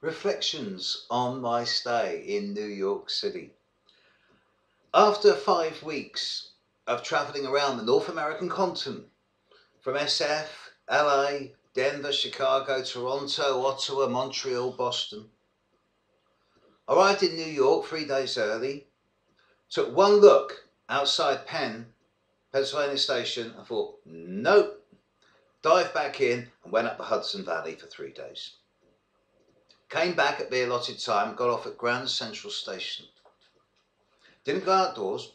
Reflections on my stay in New York City. After 5 weeks of travelling around the North American continent, from SF, LA, Denver, Chicago, Toronto, Ottawa, Montreal, Boston, arrived in New York 3 days early, took one look outside Pennsylvania Station, and thought, nope, dived back in and went up the Hudson Valley for 3 days. Came back at the allotted time, got off at Grand Central Station. Didn't go outdoors.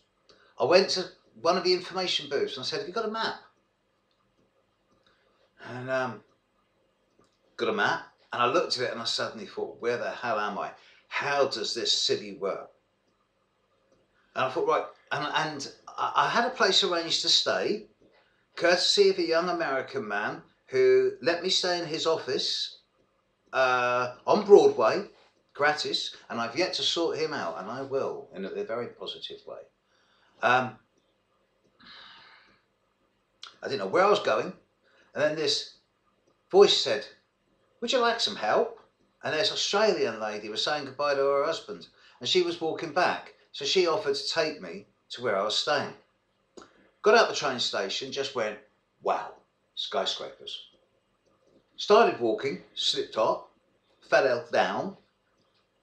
I went to one of the information booths and I said, have you got a map? And got a map, and I looked at it and I suddenly thought, where the hell am I? How does this city work? And I thought, right, and I had a place arranged to stay, courtesy of a young American man who let me stay in his office on Broadway, gratis, and I've yet to sort him out, and I will, in a very positive way. I didn't know where I was going, and then this voice said, would you like some help? And this Australian lady was saying goodbye to her husband, and she was walking back, so she offered to take me to where I was staying. Got out the train station, just went, wow, skyscrapers. Started walking, slipped off, fell down,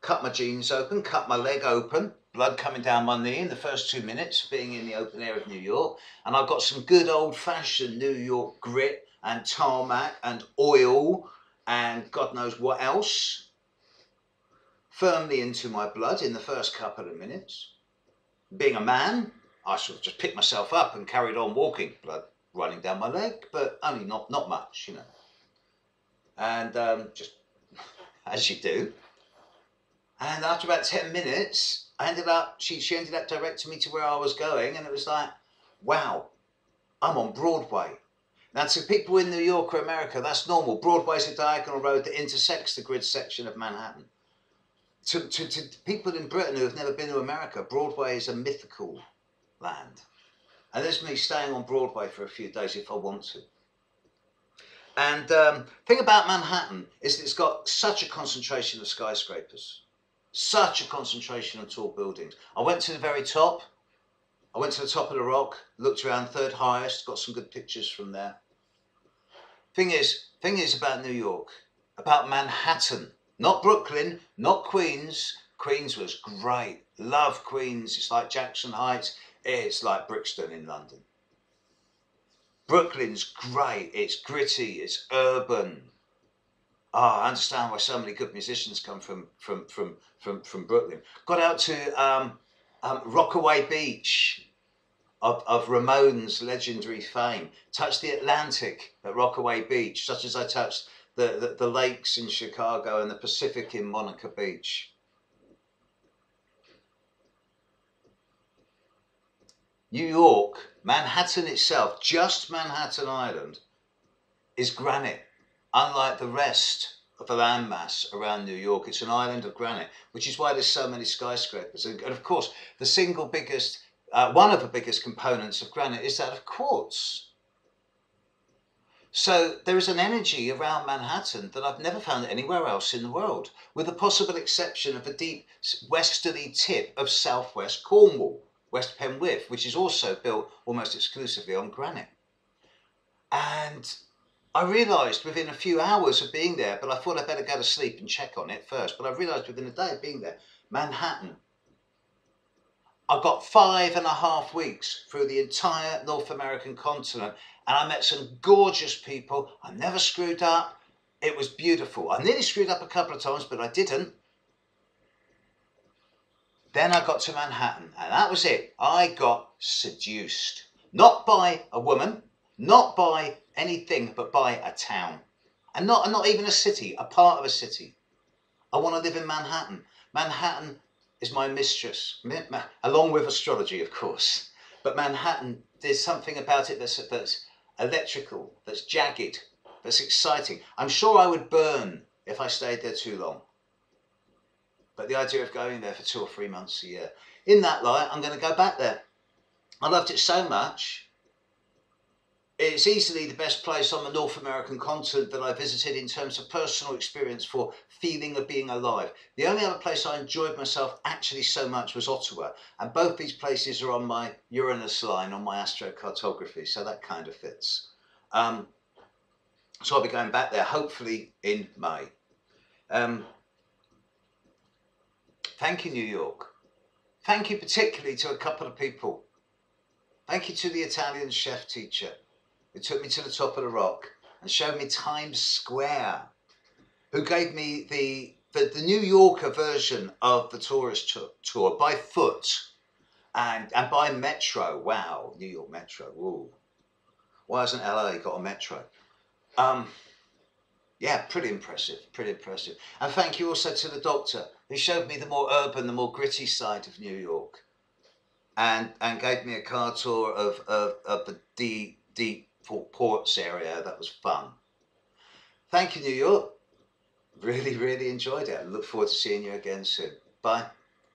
cut my jeans open, cut my leg open, blood coming down my knee in the first 2 minutes of being in the open air of New York. And I've got some good old-fashioned New York grit and tarmac and oil and God knows what else firmly into my blood in the first couple of minutes. Being a man, I sort of just picked myself up and carried on walking, blood running down my leg, but only not much, you know. And just as you do. And after about 10 minutes, she ended up directing me to where I was going, and it was like, wow, I'm on Broadway. Now, to people in New York or America, that's normal. Broadway's a diagonal road that intersects the grid section of Manhattan. To people in Britain who have never been to America, Broadway is a mythical land. And there's me staying on Broadway for a few days if I want to. And the thing about Manhattan is that it's got such a concentration of skyscrapers, such a concentration of tall buildings. I went to the very top. I went to the top of the rock, looked around, third highest, got some good pictures from there. Thing is about New York, about Manhattan, not Brooklyn, not Queens. Queens was great. Love Queens. It's like Jackson Heights. It's like Brixton in London. Brooklyn's great. It's gritty. It's urban. I understand why so many good musicians come from Brooklyn. Got out to Rockaway Beach of Ramones' legendary fame. Touched the Atlantic at Rockaway Beach, such as I touched the lakes in Chicago and the Pacific in Monaco Beach. New York, Manhattan itself, just Manhattan Island, is granite. Unlike the rest of the landmass around New York, it's an island of granite, which is why there's so many skyscrapers. And of course, the single biggest, one of the biggest components of granite is that of quartz. So there is an energy around Manhattan that I've never found anywhere else in the world, with the possible exception of the deep westerly tip of southwest Cornwall, West Penwith, which is also built almost exclusively on granite. And I realised within a few hours of being there, but I thought I'd better go to sleep and check on it first, but I realised within a day of being there, Manhattan, I got 5.5 weeks through the entire North American continent, and I met some gorgeous people. I never screwed up. It was beautiful. I nearly screwed up a couple of times, but I didn't. Then I got to Manhattan, and that was it. I got seduced. Not by a woman, not by anything, but by a town. And not even a city, a part of a city. I want to live in Manhattan. Manhattan is my mistress, along with astrology, of course. But Manhattan, there's something about it that's electrical, that's jagged, that's exciting. I'm sure I would burn if I stayed there too long. But the idea of going there for 2 or 3 months a year. In that light, I'm going to go back there. I loved it so much It's easily the best place on the North American continent that I visited in terms of personal experience for feeling of being alive. The only other place I enjoyed myself actually so much was Ottawa, and both these places are on my Uranus line on my astrocartography, so that kind of fits. So I'll be going back there hopefully in May. Thank you, New York. Thank you particularly to a couple of people. Thank you to the Italian chef teacher who took me to the top of the rock and showed me Times Square, who gave me the New Yorker version of the tourist tour by foot and by metro. Wow, New York Metro. Ooh. Why hasn't LA got a metro? Yeah, pretty impressive, pretty impressive. And thank you also to the doctor who showed me the more urban, the more gritty side of New York, and gave me a car tour of the deep ports area. That was fun. Thank you, New York. Really, really enjoyed it. I look forward to seeing you again soon. Bye.